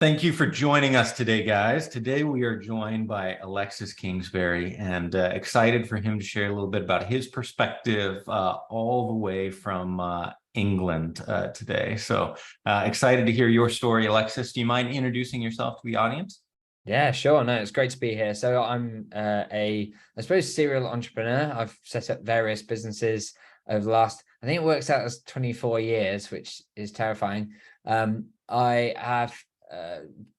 Thank you for joining us today, guys. Today we are joined by Alexis Kingsbury and excited for him to share a little bit about his perspective all the way from England today. So excited to hear your story, Alexis. Do you mind introducing yourself to the audience? Yeah, sure. No, it's great to be here. So I'm I suppose, serial entrepreneur. I've set up various businesses over the last, I think it works out as 24 years, which is terrifying. I have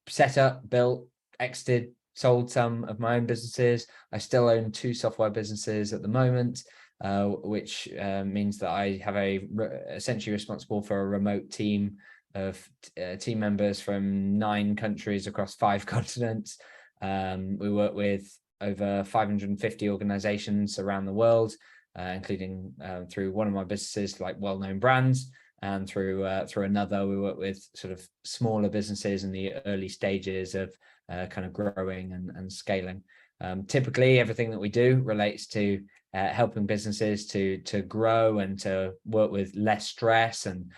set up, built, exited, sold some of my own businesses. I still own two software businesses at the moment, which means that I have essentially responsible for a remote team of team members from 9 countries across 5 continents. We work with over 550 organizations around the world, including through one of my businesses, like well-known brands, and through another, we work with sort of smaller businesses in the early stages of kind of growing and scaling. Typically, everything that we do relates to helping businesses to grow and to work with less stress and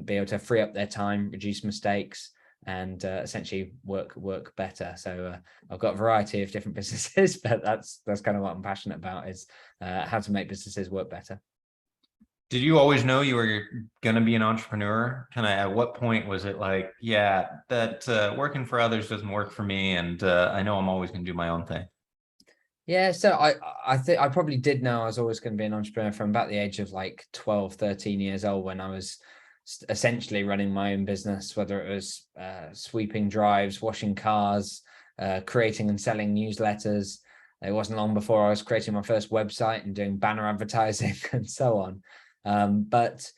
be able to free up their time, reduce mistakes, and essentially work better. So I've got a variety of different businesses, but that's kind of what I'm passionate about, is how to make businesses work better. Did you always know you were going to be an entrepreneur? Kind of at what point was it like, yeah, that working for others doesn't work for me, and I know I'm always going to do my own thing? Yeah, so I think I probably did know I was always going to be an entrepreneur from about the age of like 12, 13 years old, when I was essentially running my own business, whether it was sweeping drives, washing cars, creating and selling newsletters. It wasn't long before I was creating my first website and doing banner advertising and so on. But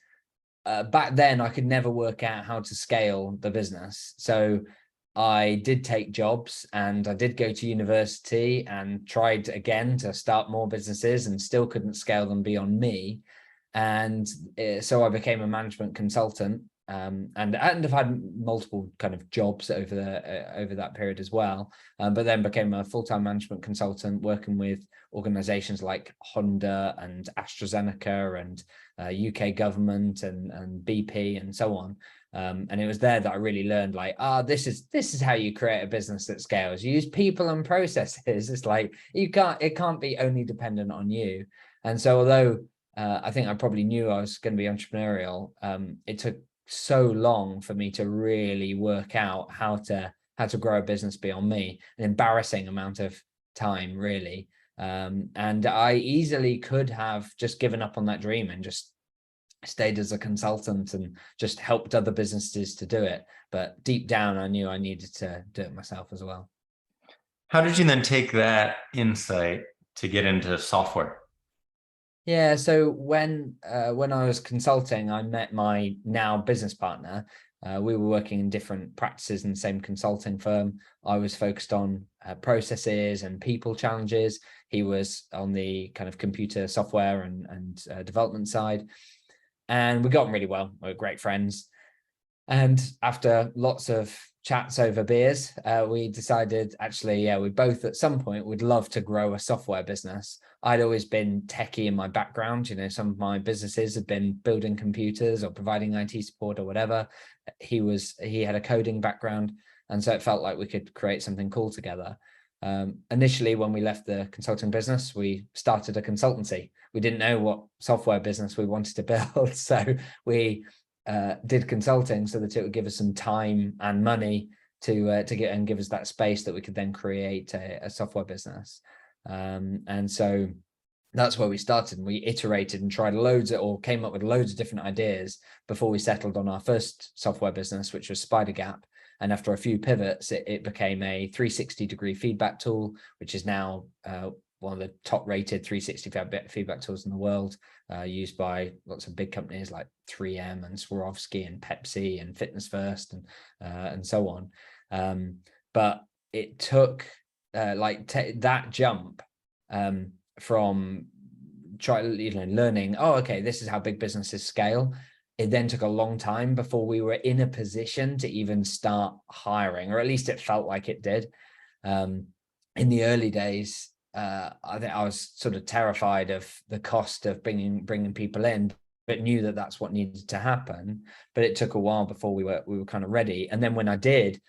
back then I could never work out how to scale the business. So I did take jobs and I did go to university and tried again to start more businesses and still couldn't scale them beyond me. And so I became a management consultant, and have had multiple kind of jobs over that period as well. But then became a full-time management consultant, working with organizations like Honda and AstraZeneca and UK government and BP and so on. And it was there that I really learned, like, this is how you create a business that scales. You use people and processes. It's like it can't be only dependent on you. And so although I think I probably knew I was going to be entrepreneurial, it took so long for me to really work out how to grow a business beyond me. An embarrassing amount of time, really. And I easily could have just given up on that dream and just stayed as a consultant and just helped other businesses to do it. But deep down, I knew I needed to do it myself as well. How did you then take that insight to get into software? Yeah, so when I was consulting, I met my now business partner. We were working in different practices in the same consulting firm. I was focused on processes and people challenges. He was on the kind of computer software and development side. And we got on really well. We were great friends. And after lots of chats over beers, we decided, actually, yeah, we both at some point would love to grow a software business. I'd always been techie in my background. You know, some of my businesses had been building computers or providing IT support or whatever. He had a coding background. And so it felt like we could create something cool together. Initially, when we left the consulting business, we started a consultancy. We didn't know what software business we wanted to build. So we did consulting so that it would give us some time and money to get and give us that space that we could then create a software business. And so that's where we started, and we iterated and tried came up with loads of different ideas before we settled on our first software business, which was SpiderGap. And after a few pivots, it became a 360-degree feedback tool, which is now one of the top-rated 360 feedback tools in the world, used by lots of big companies like 3M and Swarovski and Pepsi and Fitness First and so on. But it took that jump from learning, okay, this is how big businesses scale. It then took a long time before we were in a position to even start hiring, or at least it felt like it did. In the early days, I think I was sort of terrified of the cost of bringing people in, but knew that that's what needed to happen. But it took a while before we were kind of ready. And then when I did,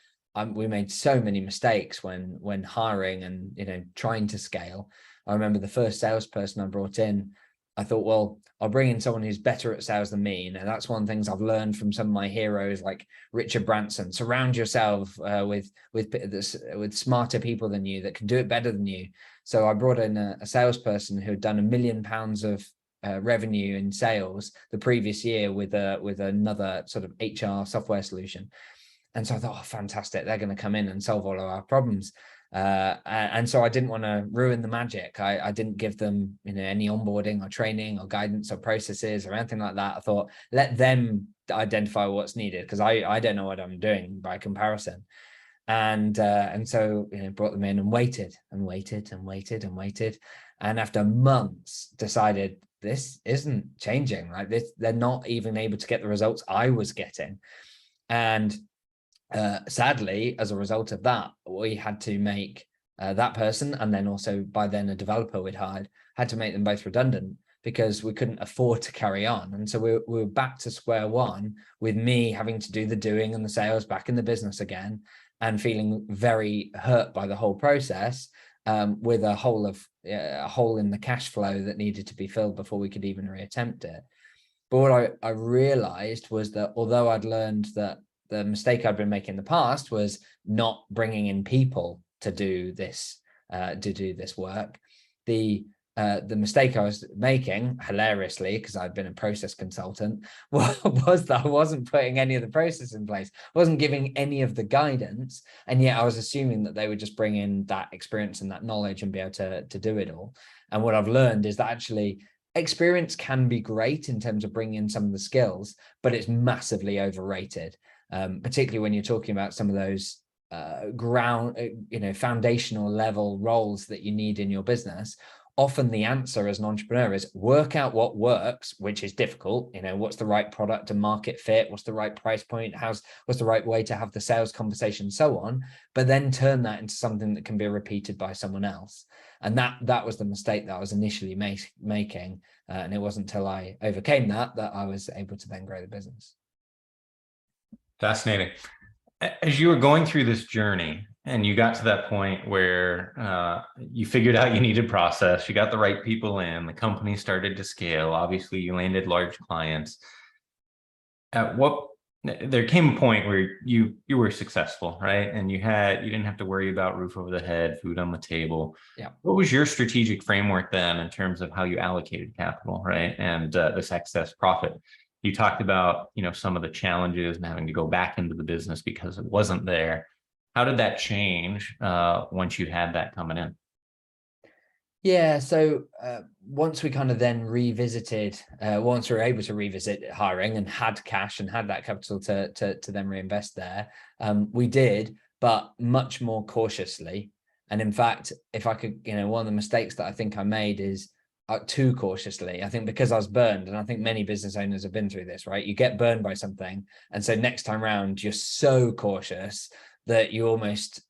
we made so many mistakes when hiring and, you know, trying to scale. I remember the first salesperson I brought in, I thought, well, I'll bring in someone who's better at sales than me. And that's one of the things I've learned from some of my heroes like Richard Branson. Surround yourself with smarter people than you that can do it better than you. So I brought in a salesperson who had done £1 million of revenue in sales the previous year with another sort of HR software solution. And so I thought, oh, fantastic, they're going to come in and solve all of our problems. And so I didn't want to ruin the magic. I didn't give them, you know, any onboarding or training or guidance or processes or anything like that. I thought, let them identify what's needed, because I don't know what I'm doing by comparison. And so, you know, brought them in and waited. And after months decided this isn't changing. Like this, they're not even able to get the results I was getting. And sadly, as a result of that, we had to make that person, and then also by then a developer we'd hired, had to make them both redundant because we couldn't afford to carry on. And so we were back to square one, with me having to do the doing and the sales back in the business again, and feeling very hurt by the whole process, with a hole in the cash flow that needed to be filled before we could even reattempt it. But what I realized was that although I'd learned that the mistake I'd been making in the past was not bringing in people to do this work, the mistake I was making, hilariously, because I'd been a process consultant, was that I wasn't putting any of the process in place, I wasn't giving any of the guidance, and yet I was assuming that they would just bring in that experience and that knowledge and be able to do it all. And what I've learned is that actually experience can be great in terms of bringing in some of the skills, but it's massively overrated. Particularly when you're talking about some of those foundational level roles that you need in your business. Often the answer as an entrepreneur is work out what works, which is difficult. You know, what's the right product and market fit? What's the right price point? What's the right way to have the sales conversation, so on, but then turn that into something that can be repeated by someone else. And that was the mistake that I was initially making. And it wasn't until I overcame that I was able to then grow the business. Fascinating. As you were going through this journey and you got to that point where you figured out you needed process, you got the right people in, the company started to scale, obviously you landed large clients. There came a point where you were successful, right? And you didn't have to worry about roof over the head, food on the table. Yeah. What was your strategic framework then in terms of how you allocated capital, right? And this excess profit? You talked about, you know, some of the challenges and having to go back into the business because it wasn't there. How did that change once you had that coming in? Yeah, so once we kind of then revisited, once we were able to revisit hiring and had cash and had that capital to then reinvest there, we did, but much more cautiously. And in fact, if I could, you know, one of the mistakes that I think I made is too cautiously. I think because I was burned, and I think many business owners have been through this, right? You get burned by something, and so next time round you're so cautious that you almost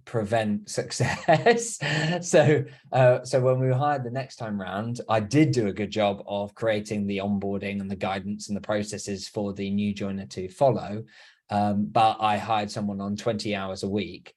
prevent success. So when we were hired the next time round, I did do a good job of creating the onboarding and the guidance and the processes for the new joiner to follow, but I hired someone on 20 hours a week.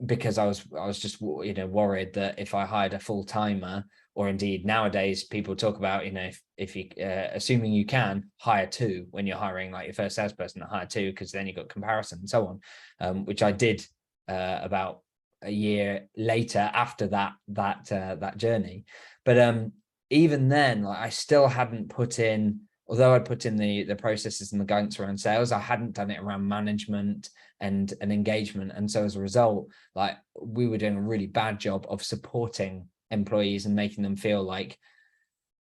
Because I was just, you know, worried that if I hired a full-timer, or indeed nowadays people talk about, you know, if you assuming you can hire two when you're hiring like your first salesperson, hire two, because then you got comparison and so on, which I did about a year later after that journey. But even then, like, I still hadn't put in, although I'd put in the processes and the guidance around sales, I hadn't done it around management and engagement. And so as a result, like, we were doing a really bad job of supporting employees and making them feel like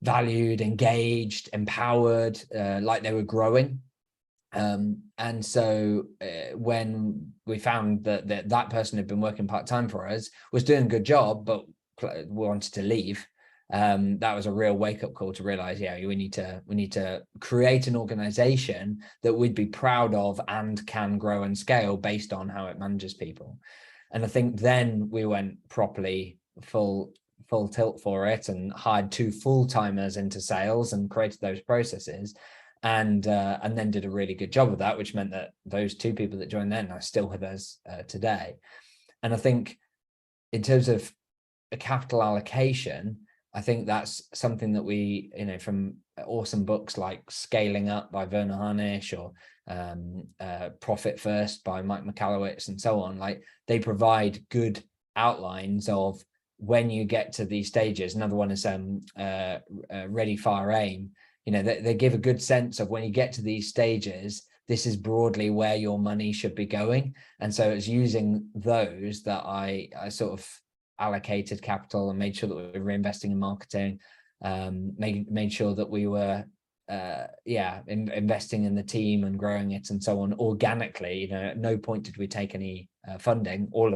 valued, engaged, empowered, like they were growing. And so when we found that person who'd been working part-time for us was doing a good job, but wanted to leave, that was a real wake-up call to realize, yeah, we need to create an organization that we'd be proud of and can grow and scale based on how it manages people. And I think then we went properly full tilt for it and hired two full-timers into sales and created those processes. and then did a really good job of that, which meant that those two people that joined then are still with us today. And I think in terms of a capital allocation, I think that's something that we, from awesome books like Scaling Up by Werner Harnisch, or Profit First by Mike Michalowicz, and so on, like they provide good outlines of when you get to these stages. Another one is Ready, Fire, Aim. They give a good sense of when you get to these stages, this is broadly where your money should be going. And so it's using those that I sort of allocated capital and made sure that we were reinvesting in marketing, made sure that we were investing in the team and growing it and so on organically. At no point did we take any funding. All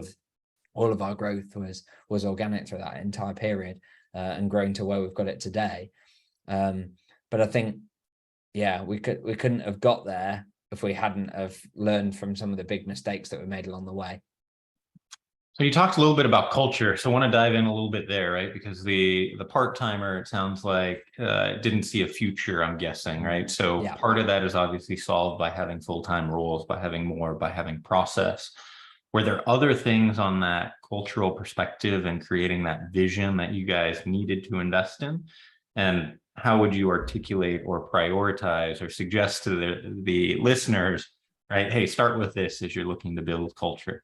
of our growth was organic through that entire period, and growing to where we've got it today. But I think, we couldn't have got there if we hadn't have learned from some of the big mistakes that we made along the way. So you talked a little bit about culture. So I want to dive in a little bit there, right? Because the part-timer, it sounds like, didn't see a future, I'm guessing, right? So part of that is obviously solved by having full-time roles, by having process. Were there other things on that cultural perspective and creating that vision that you guys needed to invest in? And how would you articulate or prioritize or suggest to the listeners, right? Hey, start with this as you're looking to build culture.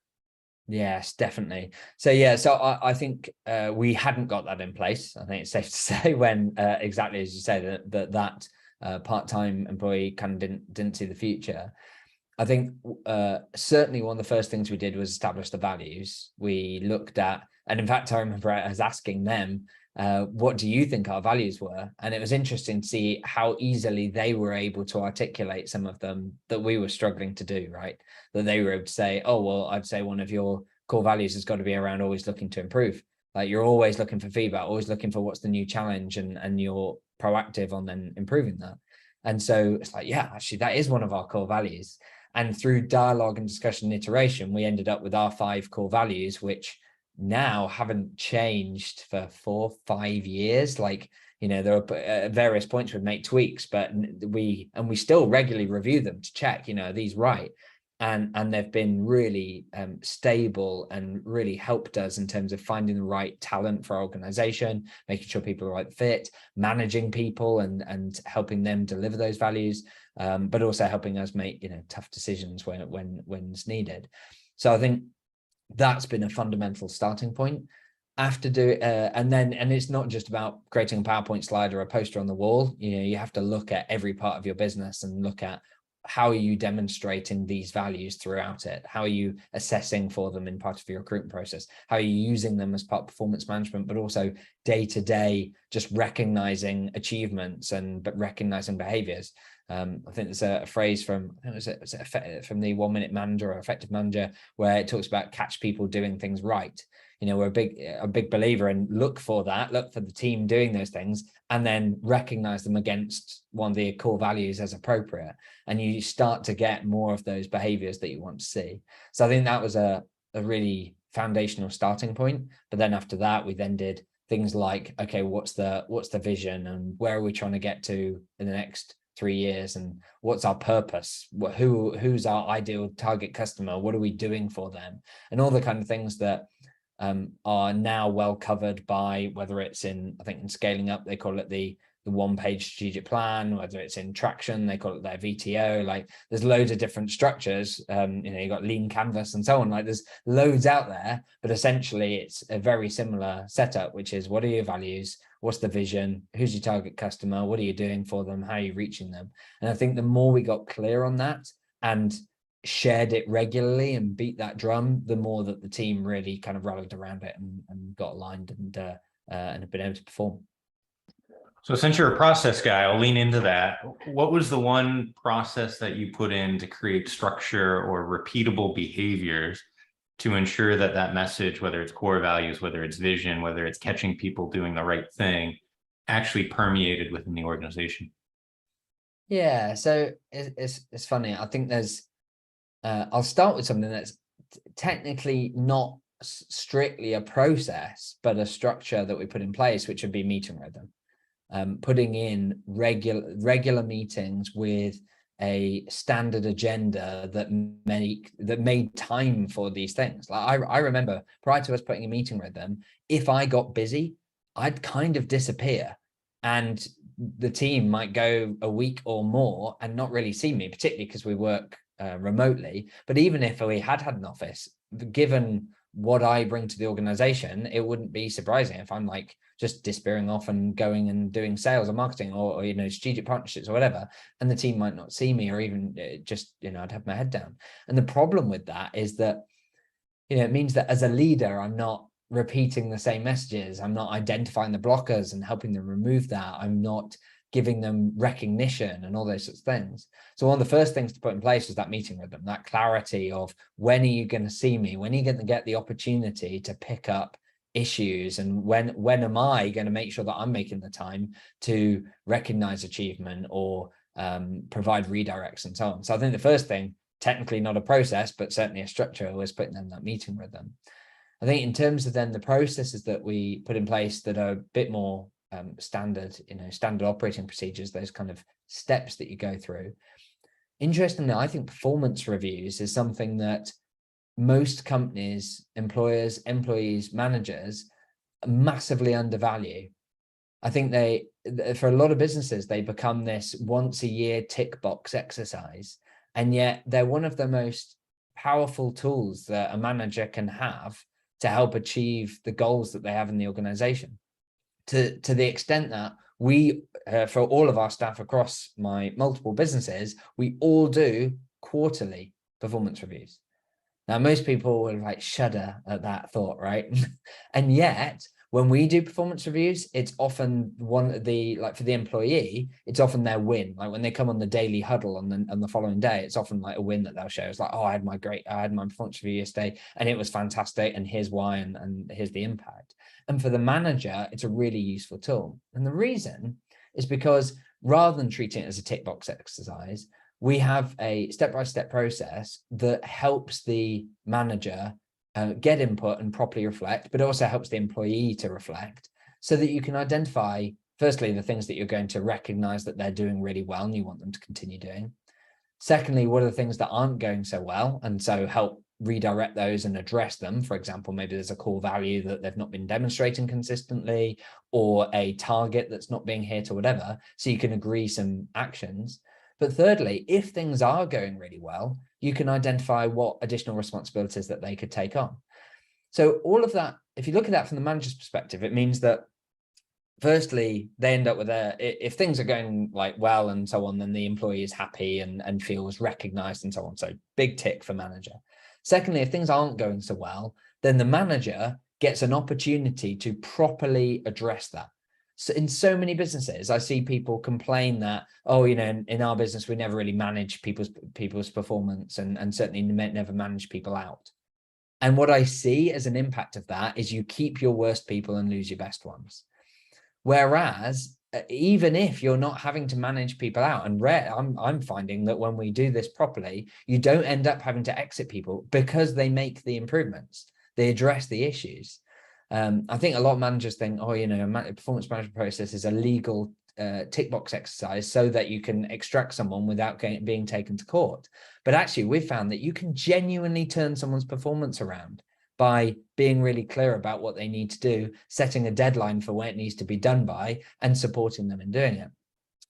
Yes, definitely. So I think we hadn't got that in place. I think it's safe to say when exactly as you say that part-time employee kind of didn't see the future. I think certainly one of the first things we did was establish the values. We looked at, and in fact, I remember I was asking them, what do you think our values were? And it was interesting to see how easily they were able to articulate some of them that we were struggling to do, right? That they were able to say, oh, well, I'd say one of your core values has got to be around always looking to improve. Like you're always looking for feedback, always looking for what's the new challenge, and you're proactive on then improving that. And so it's like, actually, that is one of our core values. And through dialogue and discussion and iteration, we ended up with our 5 core values, which now haven't changed for 4 or 5 years. Like, there are at various points we'd make tweaks, but we still regularly review them to check, are these right? And they've been really stable and really helped us in terms of finding the right talent for our organization, making sure people are the right fit, managing people and helping them deliver those values, but also helping us make tough decisions when it's needed. So I think that's been a fundamental starting point. And it's not just about creating a PowerPoint slide or a poster on the wall. You have to look at every part of your business and look at how are you demonstrating these values throughout it? How are you assessing for them in part of your recruitment process? How are you using them as part of performance management, but also day to day, just recognizing achievements but recognizing behaviors? I think there's a phrase from the 1 Minute Manager or Effective Manager, where it talks about catch people doing things right. We're a big believer in look for the team doing those things, and then recognize them against one of the core values as appropriate. And you start to get more of those behaviors that you want to see. So I think that was a really foundational starting point. But then after that, we then did things like, okay, what's the vision, and where are we trying to get to in the next 3 years, and what's our purpose? Who's our ideal target customer? What are we doing for them? And all the kind of things that are now well covered by, whether it's in Scaling Up, they call it the 1-page strategic plan, whether it's in Traction, they call it their VTO. Like there's loads of different structures. You've got lean canvas and so on. Like there's loads out there, but essentially it's a very similar setup, which is, what are your values? What's the vision? Who's your target customer? What are you doing for them? How are you reaching them? And I think the more we got clear on that and shared it regularly and beat that drum, the more that the team really kind of rallied around it and got aligned and have been able to perform. So since you're a process guy, I'll lean into that. What was the one process that you put in to create structure or repeatable behaviors to ensure that message, whether it's core values, whether it's vision, whether it's catching people doing the right thing, actually permeated within the organization? Yeah, so it's funny. I think there's I'll start with something that's technically not strictly a process, but a structure that we put in place, which would be meeting rhythm. putting in regular meetings with a standard agenda that made time for these things. Like I remember prior to us putting a meeting with them, if I got busy, I'd kind of disappear, and the team might go a week or more and not really see me, particularly because we work remotely. But even if we had an office, given what I bring to the organization, it wouldn't be surprising if I'm like just disappearing off and going and doing sales or marketing or you know, strategic partnerships or whatever, and the team might not see me, or even just, you know, I'd have my head down. And the problem with that is that, you know, it means that as a leader, I'm not repeating the same messages. I'm not identifying the blockers and helping them remove that. I'm not giving them recognition and all those sorts of things. So one of the first things to put in place was that meeting with them, that clarity of when are you going to see me? When are you going to get the opportunity to pick up issues? And when am I going to make sure that I'm making the time to recognize achievement or provide redirects and so on? So I think the first thing, technically not a process, but certainly a structure, was putting them in that meeting with them. I think in terms of then the processes that we put in place that are a bit more standard, you know, standard operating procedures, those kind of steps that you go through. Interestingly, I think performance reviews is something that most companies, employers, employees, managers massively undervalue. I think for a lot of businesses, they become this once a year tick box exercise. And yet they're one of the most powerful tools that a manager can have to help achieve the goals that they have in the organization. To the extent that we, for all of our staff across my multiple businesses, we all do quarterly performance reviews. Now, most people will like shudder at that thought, right? And yet, when we do performance reviews, it's often one of the, like for the employee, it's often their win. Like when they come on the daily huddle on the following day, it's often like a win that they'll share. It's like, oh, I had my performance review yesterday and it was fantastic. And here's why, and here's the impact. And for the manager, it's a really useful tool. And the reason is because rather than treating it as a tick box exercise, we have a step-by-step process that helps the manager get input and properly reflect, but also helps the employee to reflect, so that you can identify, firstly, the things that you're going to recognize that they're doing really well and you want them to continue doing. Secondly, what are the things that aren't going so well? And so help redirect those and address them. For example, maybe there's a core value that they've not been demonstrating consistently, or a target that's not being hit or whatever. So you can agree some actions. But thirdly, if things are going really well, you can identify what additional responsibilities that they could take on. So all of that, if you look at that from the manager's perspective, it means that firstly, they end up with if things are going like well and so on, then the employee is happy and feels recognized and so on. So big tick for manager. Secondly, if things aren't going so well, then the manager gets an opportunity to properly address that. So in so many businesses, I see people complain that, oh, you know, in our business, we never really manage people's performance and certainly never manage people out. And what I see as an impact of that is you keep your worst people and lose your best ones. Whereas even if you're not having to manage people out, and I'm finding that when we do this properly, you don't end up having to exit people because they make the improvements, they address the issues. I think a lot of managers think, oh, you know, a performance management process is a legal tick box exercise so that you can extract someone without being taken to court. But actually, we've found that you can genuinely turn someone's performance around by being really clear about what they need to do, setting a deadline for when it needs to be done by, and supporting them in doing it.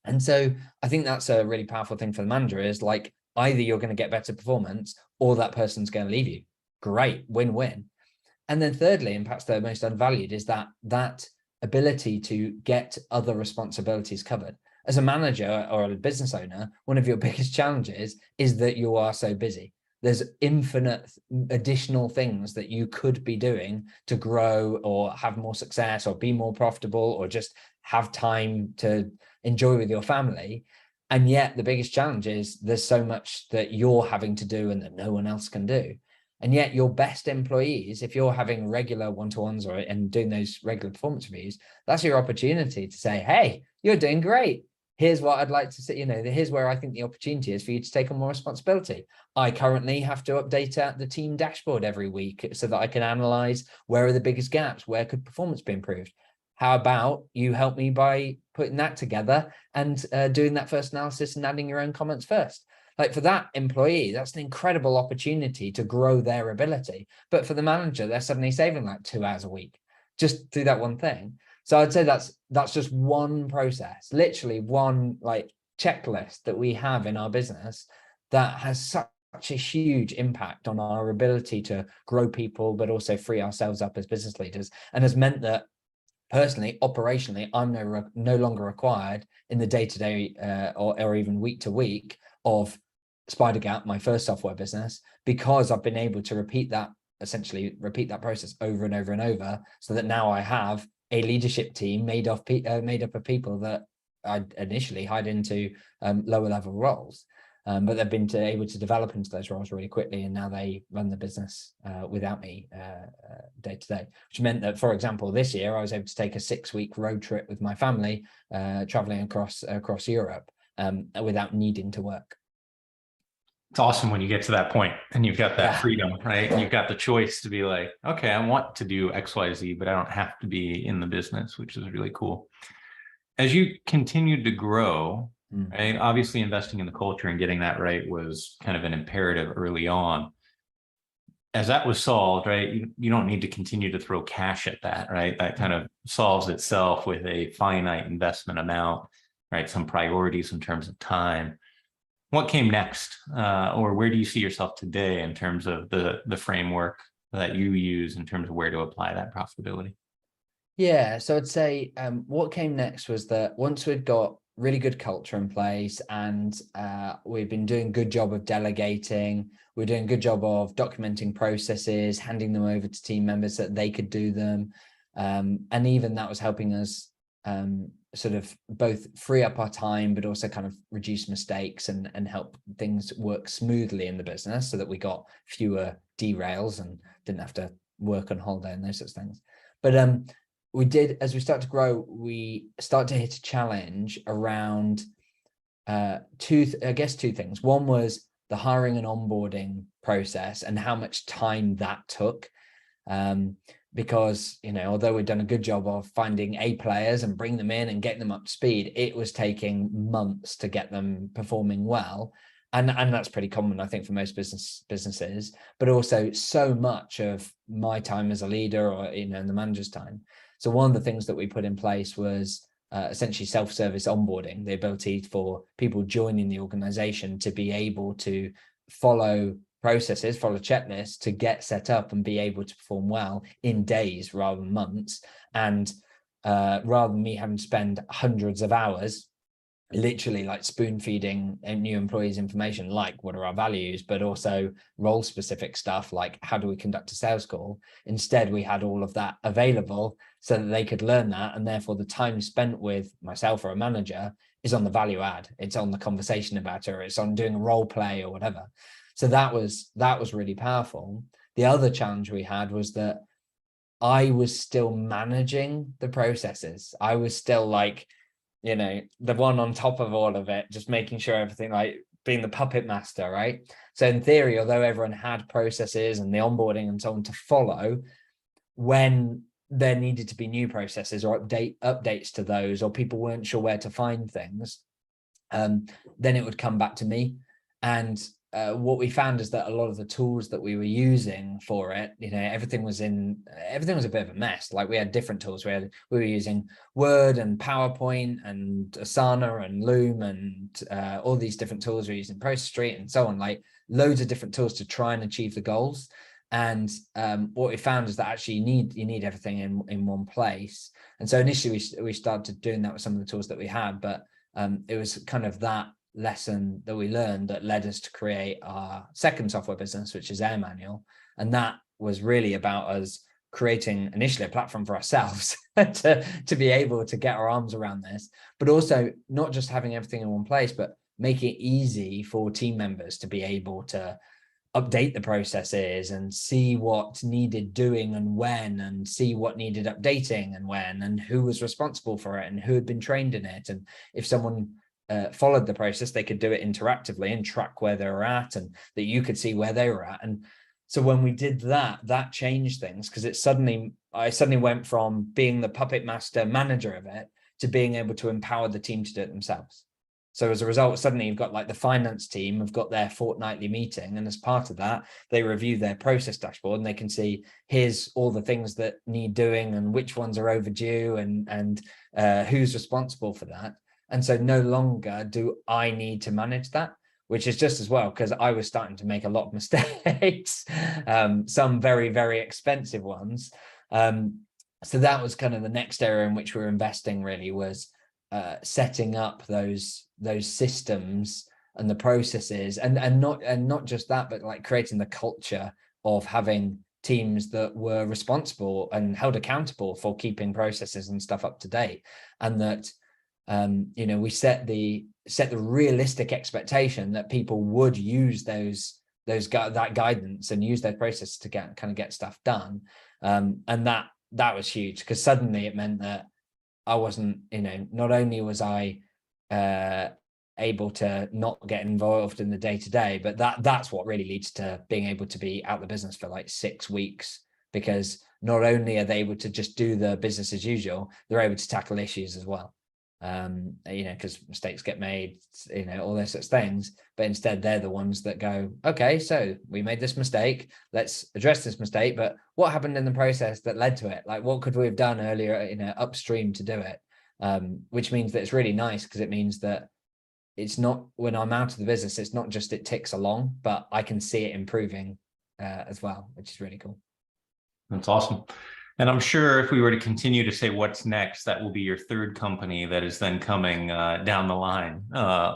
And so I think that's a really powerful thing for the manager, is like, either you're going to get better performance or that person's going to leave you. Great, win-win. And then thirdly, and perhaps the most unvalued, is that ability to get other responsibilities covered. As a manager or a business owner, one of your biggest challenges is that you are so busy. There's infinite additional things that you could be doing to grow or have more success or be more profitable or just have time to enjoy with your family. And yet the biggest challenge is there's so much that you're having to do and that no one else can do. And yet your best employees, if you're having regular one-to-ones and doing those regular performance reviews, that's your opportunity to say, hey, you're doing great. Here's what I'd like to see, you know, here's where I think the opportunity is for you to take on more responsibility. I currently have to update the team dashboard every week so that I can analyze where are the biggest gaps, where could performance be improved. How about you help me by putting that together and doing that first analysis and adding your own comments first. Like for that employee, that's an incredible opportunity to grow their ability. But for the manager, they're suddenly saving like 2 hours a week just do that one thing. So I'd say that's just one process, literally one like checklist that we have in our business that has such a huge impact on our ability to grow people, but also free ourselves up as business leaders, and has meant that personally, operationally, I'm no longer required in the day-to-day or even week-to-week of Spider my first software business, because I've been able to essentially repeat that process over and over and over, so that now I have a leadership team made up of people that I initially hired into lower level roles. But they've been able to develop into those roles really quickly, and now they run the business without me day to day, which meant that, for example, this year I was able to take a 6-week road trip with my family, traveling across Europe without needing to work. It's awesome when you get to that point and you've got that freedom, right? And you've got the choice to be like, okay, I want to do XYZ, but I don't have to be in the business, which is really cool. As you continued to grow, right? Obviously, investing in the culture and getting that right was kind of an imperative early on. As that was solved, right? You don't need to continue to throw cash at that, right? That kind of solves itself with a finite investment amount, right? Some priorities in terms of time. What came next, or where do you see yourself today in terms of the framework that you use in terms of where to apply that profitability? Yeah, so I'd say what came next was that once we'd got really good culture in place, and we've been doing a good job of delegating, we're doing a good job of documenting processes, handing them over to team members so that they could do them. And even that was helping us sort of both free up our time, but also kind of reduce mistakes and help things work smoothly in the business, so that we got fewer derails and didn't have to work on holiday and those sorts of things. But we did, as we start to grow, we start to hit a challenge around two things. One was the hiring and onboarding process and how much time that took. Because, although we've done a good job of finding A players and bring them in and getting them up to speed, it was taking months to get them performing well. And that's pretty common, I think, for most businesses, but also so much of my time as a leader or, in the manager's time. So one of the things that we put in place was essentially self-service onboarding, the ability for people joining the organization to be able to follow processes, follow checklists to get set up and be able to perform well in days rather than months. And rather than me having to spend hundreds of hours literally like spoon feeding new employees information, like what are our values, but also role specific stuff like how do we conduct a sales call. Instead, we had all of that available so that they could learn that, and therefore the time spent with myself or a manager is on the value add, it's on the conversation about it, or it's on doing a role play or whatever. So that was really powerful. The other challenge we had was that I was still managing the processes. I was still like, the one on top of all of it, just making sure everything, like being the puppet master, right? So in theory, although everyone had processes and the onboarding and so on to follow, when there needed to be new processes or updates to those, or people weren't sure where to find things, then it would come back to me. And what we found is that a lot of the tools that we were using for it, everything was a bit of a mess. Like we had different tools. We were using Word and PowerPoint and Asana and Loom and all these different tools. We're using Process Street and so on, like loads of different tools to try and achieve the goals. And what we found is that actually you need everything in one place. And so initially we started doing that with some of the tools that we had, but it was kind of that lesson that we learned that led us to create our second software business, which is Air Manual. And that was really about us creating initially a platform for ourselves to be able to get our arms around this, but also not just having everything in one place, but make it easy for team members to be able to update the processes and see what needed doing and when, and see what needed updating and when, and who was responsible for it and who had been trained in it. And if someone followed the process, they could do it interactively and track where they were at, and that you could see where they were at. And so when we did that changed things, because I suddenly went from being the puppet master manager of it to being able to empower the team to do it themselves. So as a result, suddenly you've got like the finance team have got their fortnightly meeting, and as part of that, they review their process dashboard and they can see here's all the things that need doing and which ones are overdue and who's responsible for that. And so no longer do I need to manage that, which is just as well, because I was starting to make a lot of mistakes, some very, very expensive ones. So that was kind of the next area in which we were investing, really, was setting up those systems and the processes, and not just that, but like creating the culture of having teams that were responsible and held accountable for keeping processes and stuff up to date, and that we set the realistic expectation that people would use that guidance and use their process to get stuff done, and that was huge, because suddenly it meant that I wasn't, not only was I able to not get involved in the day-to-day, but that's what really leads to being able to be out of the business for like 6 weeks, because not only are they able to just do the business as usual, they're able to tackle issues as well. Because mistakes get made, all those sorts of things, but instead they're the ones that go, okay, so we made this mistake, let's address this mistake, but what happened in the process that led to it? Like, what could we have done earlier, upstream to do it? Which means that it's really nice, because it means that it's not, when I'm out of the business, it's not just it ticks along, but I can see it improving as well, which is really cool. That's awesome. And I'm sure if we were to continue to say what's next, that will be your third company that is then coming down the line,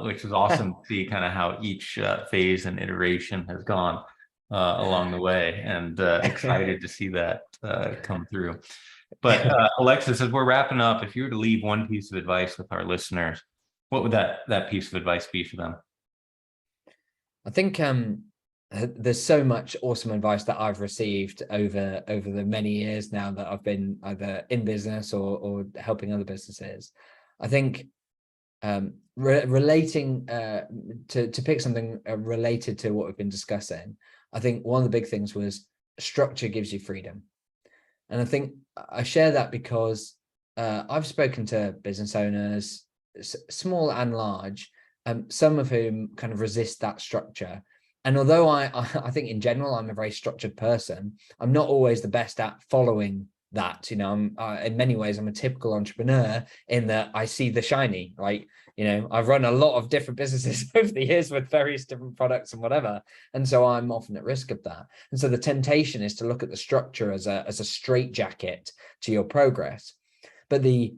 which is awesome to see kind of how each phase and iteration has gone along the way, and excited to see that come through. But Alexis, as we're wrapping up, if you were to leave one piece of advice with our listeners, what would that piece of advice be for them? I think there's so much awesome advice that I've received over the many years now that I've been either in business or helping other businesses. I think relating to pick something related to what we've been discussing, I think one of the big things was structure gives you freedom. And I think I share that because I've spoken to business owners, small and large, some of whom kind of resist that structure. And although I think in general, I'm a very structured person, I'm not always the best at following that. In many ways, I'm a typical entrepreneur in that I see the shiny. Like, I've run a lot of different businesses over the years with various different products and whatever. And so I'm often at risk of that. And so the temptation is to look at the structure as a straitjacket to your progress. But the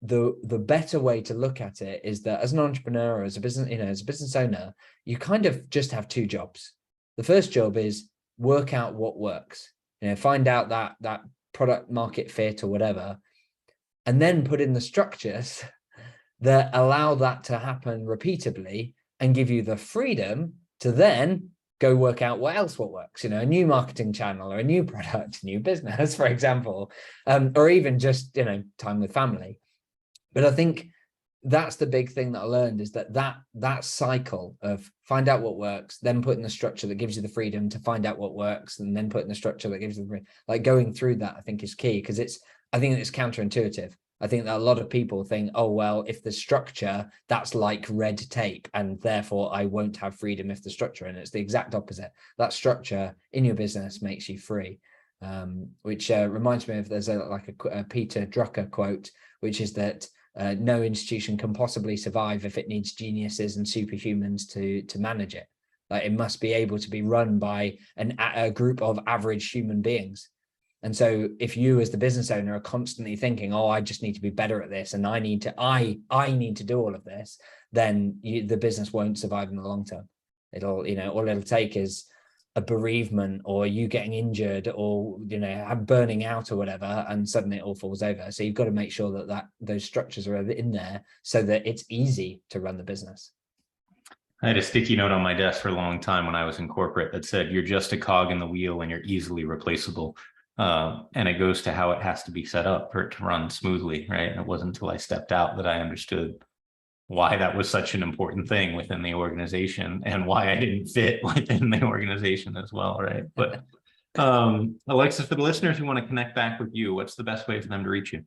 better way to look at it is that as an entrepreneur, as a business, as a business owner, you kind of just have two jobs. The first job is work out what works, find out that product market fit or whatever, and then put in the structures that allow that to happen repeatedly and give you the freedom to then go work out what works, a new marketing channel or a new product, new business, for example, or even just, time with family. But I think that's the big thing that I learned, is that cycle of find out what works, then put in the structure that gives you the freedom to find out what works, and then put in the structure that gives you the freedom. Like, going through that, I think, is key, because I think it's counterintuitive. I think that a lot of people think, oh, well, if the structure, that's like red tape, and therefore I won't have freedom if the structure. And it's the exact opposite. That structure in your business makes you free, which reminds me of, there's a Peter Drucker quote, which is that no institution can possibly survive if it needs geniuses and superhumans to manage it. Like, it must be able to be run by a group of average human beings. And so if you as the business owner are constantly thinking, oh, I just need to be better at this, and I need to do all of this, then the business won't survive in the long term. All it'll take is a bereavement, or you getting injured, or burning out or whatever, and suddenly it all falls over. So you've got to make sure that those structures are in there so that it's easy to run the business. I had a sticky note on my desk for a long time when I was in corporate that said, you're just a cog in the wheel and you're easily replaceable. And it goes to how it has to be set up for it to run smoothly, right? And it wasn't until I stepped out that I understood why that was such an important thing within the organization, and why I didn't fit within the organization as well, right? But Alexis, for the listeners who want to connect back with you, what's the best way for them to reach you?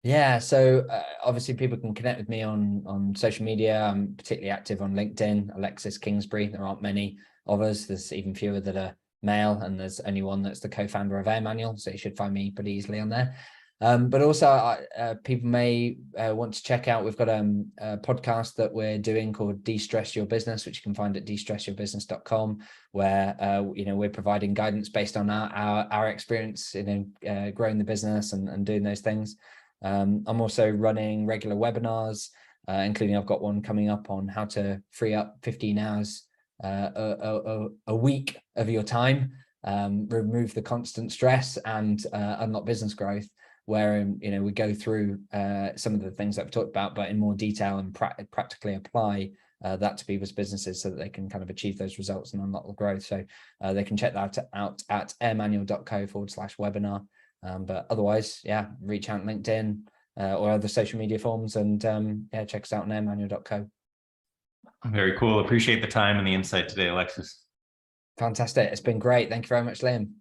Yeah, so obviously people can connect with me on social media. I'm particularly active on LinkedIn, Alexis Kingsbury. There aren't many of us. There's even fewer that are male, and there's only one that's the co-founder of Air Manual, so you should find me pretty easily on there. But also, people may want to check out. We've got a podcast that we're doing called De-Stress Your Business, which you can find at destressyourbusiness.com, where we're providing guidance based on our experience growing the business and doing those things. I'm also running regular webinars, including I've got one coming up on how to free up 15 hours a week of your time, remove the constant stress, and unlock business growth, where we go through some of the things that I've talked about, but in more detail, and practically apply that to people's businesses so that they can kind of achieve those results and unlock the growth. So they can check that out at airmanual.co/webinar. But otherwise, yeah, reach out on LinkedIn or other social media forms, and yeah, check us out on airmanual.co. Very cool. Appreciate the time and the insight today, Alexis. Fantastic. It's been great. Thank you very much, Liam.